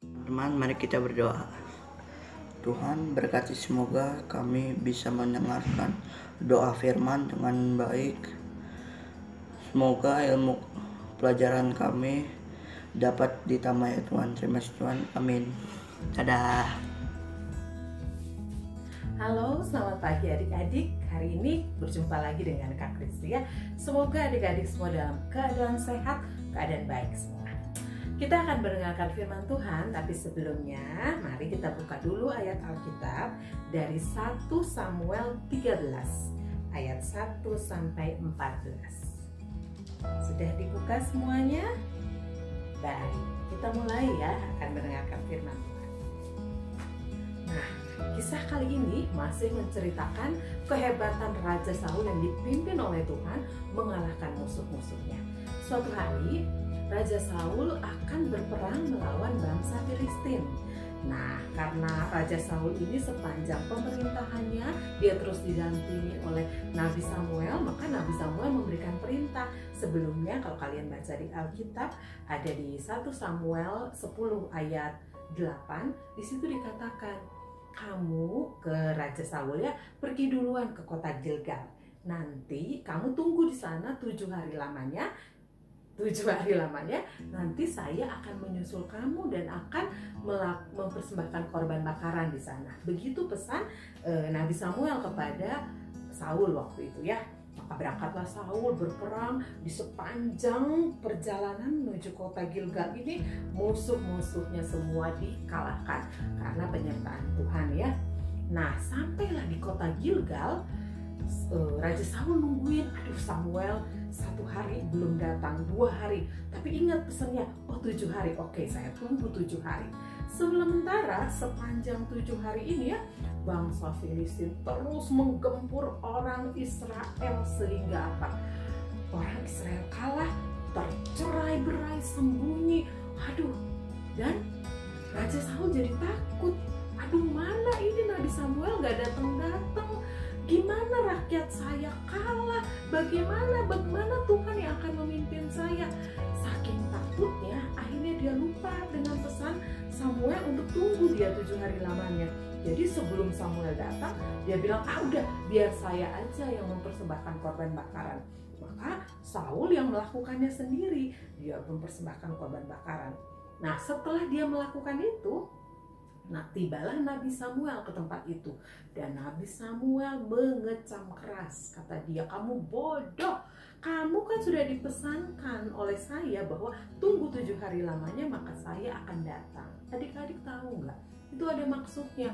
Teman, mari kita berdoa. Tuhan berkati, semoga kami bisa mendengarkan doa firman dengan baik. Semoga ilmu pelajaran kami dapat ditambah ya Tuhan. Terima kasih Tuhan. Amin. Dadah. Halo, selamat pagi adik-adik. Hari ini berjumpa lagi dengan Kak Kristi ya. Semoga adik-adik semua dalam keadaan sehat, keadaan baik semua. Kita akan mendengarkan firman Tuhan, tapi sebelumnya mari kita buka dulu ayat Alkitab dari 1 Samuel 13 ayat 1 sampai 14. Sudah dibuka semuanya? Baik, kita mulai ya akan mendengarkan firman Tuhan. Nah, kisah kali ini masih menceritakan kehebatan Raja Saul yang dipimpin oleh Tuhan mengalahkan musuh-musuhnya. Suatu hari, Raja Saul akan berperang melawan bangsa Filistin. Nah, karena Raja Saul ini sepanjang pemerintahannya dia terus didampingi oleh Nabi Samuel, maka Nabi Samuel memberikan perintah. Sebelumnya kalau kalian baca di Alkitab ada di 1 Samuel 10 ayat 8, di situ dikatakan, kamu ke Raja Saul ya, pergi duluan ke kota Gilgal. Nanti kamu tunggu di sana 7 hari lamanya. Nanti saya akan menyusul kamu dan akan mempersembahkan korban bakaran di sana. Begitu pesan Nabi Samuel kepada Saul waktu itu ya. Maka berangkatlah Saul berperang. Di sepanjang perjalanan menuju kota Gilgal ini, musuh-musuhnya semua dikalahkan karena penyertaan Tuhan ya. Nah, sampailah di kota Gilgal, Raja Saul nungguin, aduh Samuel 1 hari belum datang, 2 hari, tapi ingat pesannya, 7 hari, oke saya tunggu 7 hari. Sementara sepanjang 7 hari ini ya, bangsa Filistin terus menggempur orang Israel sehingga apa? Orang Israel kalah, tercerai-berai, sembunyi, aduh, dan Raja Saul jadi takut, aduh mana ini Nabi Samuel gak datang-datang. Gimana rakyat saya kalah? Bagaimana Tuhan yang akan memimpin saya? Saking takutnya, akhirnya dia lupa dengan pesan Samuel untuk tunggu dia 7 hari lamanya. Jadi sebelum Samuel datang, dia bilang, udah biar saya aja yang mempersembahkan korban bakaran. Maka Saul yang melakukannya sendiri, dia mempersembahkan korban bakaran. Nah, setelah dia melakukan itu, tibalah Nabi Samuel ke tempat itu, dan Nabi Samuel mengecam keras. Kata dia, kamu bodoh, kamu kan sudah dipesankan oleh saya bahwa tunggu 7 hari lamanya maka saya akan datang. Adik-adik tahu nggak? Itu ada maksudnya.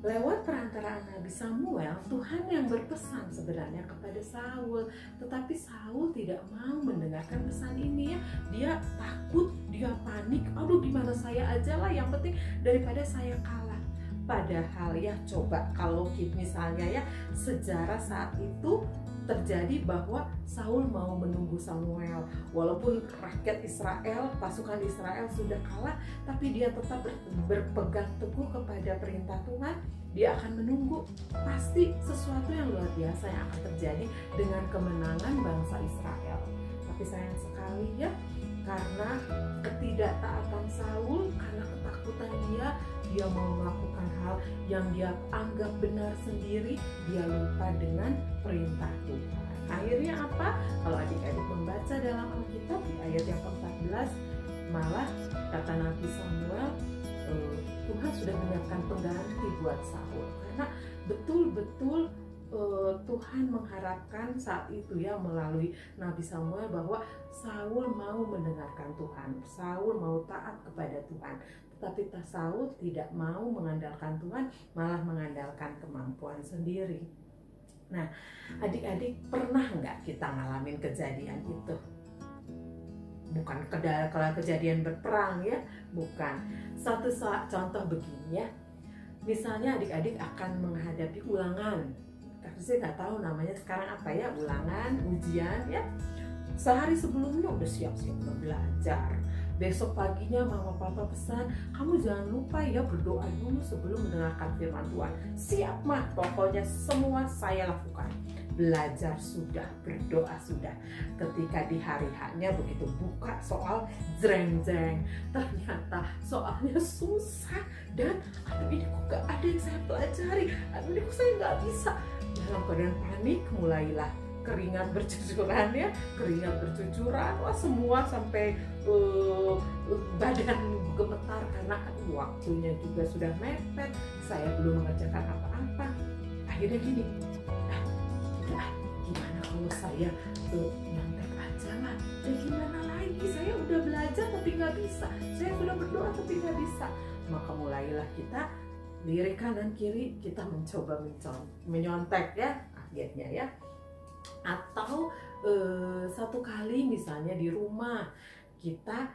Lewat perantaraan Nabi Samuel, Tuhan yang berpesan sebenarnya kepada Saul. Tetapi Saul tidak mau mendengarkan pesan ini ya. Dia takut, dia panik. Aduh gimana saya aja lah, yang penting daripada saya kalah. Padahal ya coba kalau misalnya ya sejarah saat itu terjadi bahwa Saul mau menunggu Samuel. Walaupun rakyat Israel, pasukan Israel sudah kalah, tapi dia tetap berpegang teguh kepada perintah Tuhan. Dia akan menunggu. Pasti sesuatu yang luar biasa yang akan terjadi dengan kemenangan bangsa Israel. Tapi sayang sekali ya, karena ketidaktaatan Saul, karena ketakutan dia mau melakukan hal yang dia anggap benar sendiri, dia lupa dengan perintah Tuhan. Akhirnya apa? Kalau adik-adik membaca dalam Alkitab di ayat yang ke-14, malah kata Nabi Samuel, Tuhan sudah menyiapkan pengganti buat Saul. Karena betul-betul Tuhan mengharapkan saat itu ya melalui Nabi Samuel bahwa Saul mau mendengarkan Tuhan, Saul mau taat kepada Tuhan. Tetapi Saul tidak mau mengandalkan Tuhan, malah mengandalkan kemampuan sendiri. Nah, adik-adik pernah nggak kita ngalamin kejadian itu? Bukan kejadian berperang ya, bukan. Satu contoh begini ya, misalnya adik-adik akan menghadapi ulangan. Saya nggak tahu namanya sekarang apa ya, ulangan, ujian ya. Sehari sebelumnya udah siap-siap belajar. Besok paginya mama papa pesan, kamu jangan lupa ya berdoa dulu sebelum mendengarkan firman Tuhan. Siap mah, pokoknya semua saya lakukan. belajar sudah, berdoa sudah. Ketika di hari H-nya begitu buka soal jreng-jreng, ternyata soalnya susah dan aduh ini kok gak ada yang saya pelajari, aduh ini kok saya gak bisa. Dalam keadaan panik mulailah keringat bercucuran ya, keringat bercucuran, wah semua sampai badan gemetar karena waktunya juga sudah mepet, saya belum mengerjakan apa-apa. Akhirnya gini, gimana kalau saya nyontek aja lah, dan gimana lagi, saya udah belajar tapi nggak bisa, saya sudah berdoa tapi nggak bisa. Maka mulailah kita lirik kanan kiri, kita mencoba menyontek ya akhirnya ya. Atau satu kali misalnya di rumah kita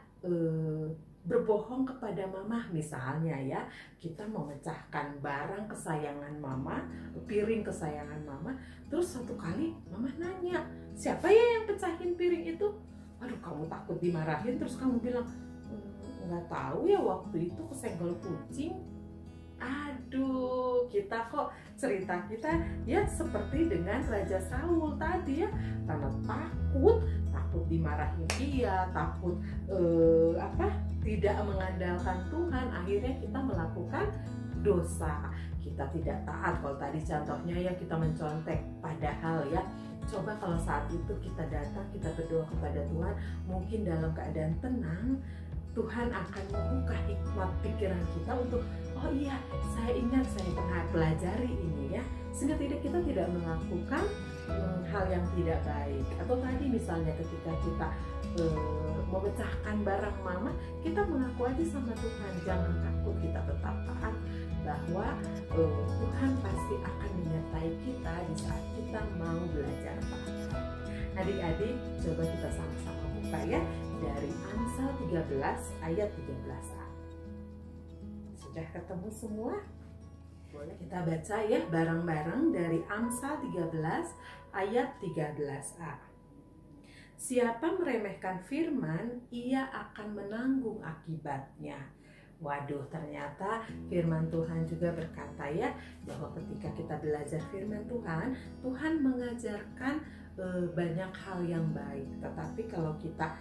berbohong kepada mama misalnya ya, kita memecahkan barang kesayangan mama, piring kesayangan mama, terus satu kali mama nanya, siapa ya yang pecahin piring itu? Aduh, kamu takut dimarahin, terus kamu bilang nggak tahu ya, waktu itu kesenggol kucing. Aduh, kita kok cerita kita ya seperti dengan Raja Saul tadi ya, karena takut dimarahin dia, takut tidak mengandalkan Tuhan, akhirnya kita melakukan dosa, kita tidak taat. Kalau tadi contohnya ya kita mencontek, padahal ya coba kalau saat itu kita datang, kita berdoa kepada Tuhan, mungkin dalam keadaan tenang, Tuhan akan membuka hikmat pikiran kita untuk, oh iya, saya ingat saya pernah pelajari ini ya, sehingga kita tidak melakukan hal yang tidak baik. Atau tadi misalnya ketika kita memecahkan barang mama, kita mengaku aja sama Tuhan, jangan takut, kita tetap taat, bahwa Tuhan pasti akan menyertai kita di saat kita mau belajar taat. Adik-adik, coba kita sama-sama buka ya, dari Amsal 13 ayat 13a. Sudah ketemu semua? Boleh kita baca ya bareng-bareng dari Amsal 13 ayat 13a. Siapa meremehkan firman, ia akan menanggung akibatnya. Waduh, ternyata firman Tuhan juga berkata ya, bahwa ketika kita belajar firman Tuhan, Tuhan mengajarkan banyak hal yang baik. Tetapi kalau kita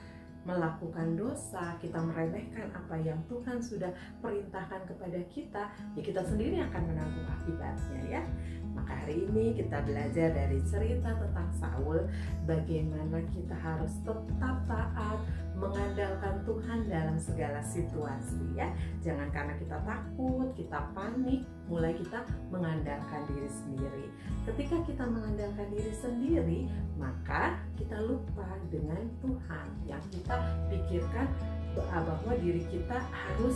melakukan dosa, kita meremehkan apa yang Tuhan sudah perintahkan kepada kita, ya kita sendiri akan menanggung akibatnya ya. Maka hari ini kita belajar dari cerita tentang Saul, bagaimana kita harus tetap taat, mengandalkan Tuhan dalam segala situasi ya. Jangan karena kita takut, kita panik, mulai kita mengandalkan diri sendiri. Ketika kita mengandalkan diri sendiri, maka kita lupa dengan Tuhan. Yang kita pikirkan bahwa diri kita harus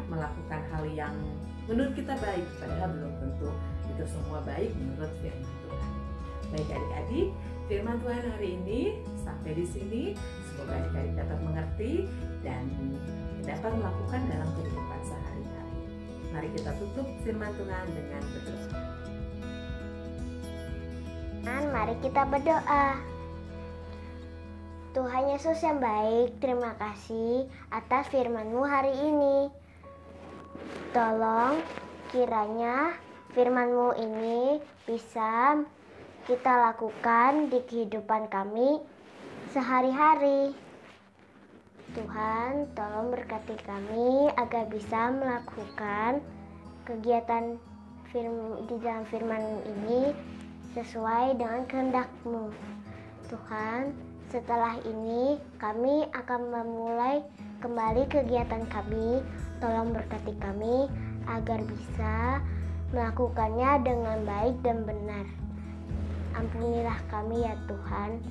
melakukan hal yang menurut kita baik, padahal belum tentu itu semua baik menurut firman Tuhan. Baik adik-adik, firman Tuhan hari ini sampai di sini. Semoga adik-adik dapat mengerti dan dapat melakukan dalam kehidupan sehari-hari. Mari kita tutup firman Tuhan dengan berdoa. Mari kita berdoa. Tuhan Yesus yang baik, terima kasih atas firman-Mu hari ini. Tolong kiranya firman-Mu ini bisa kita lakukan di kehidupan kami sehari-hari. Tuhan, tolong berkati kami agar bisa melakukan kegiatan di dalam firman ini sesuai dengan kehendak-Mu. Tuhan, setelah ini kami akan memulai kembali kegiatan kami. Tolong berkati kami agar bisa melakukannya dengan baik dan benar. Ampunilah kami ya Tuhan.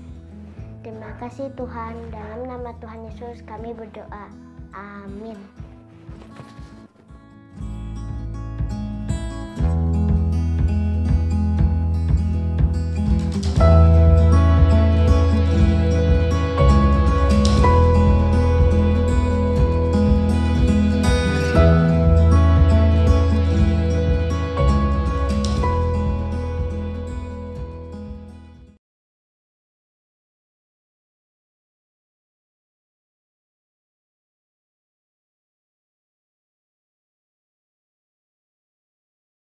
Terima kasih Tuhan, dalam nama Tuhan Yesus kami berdoa. Amin.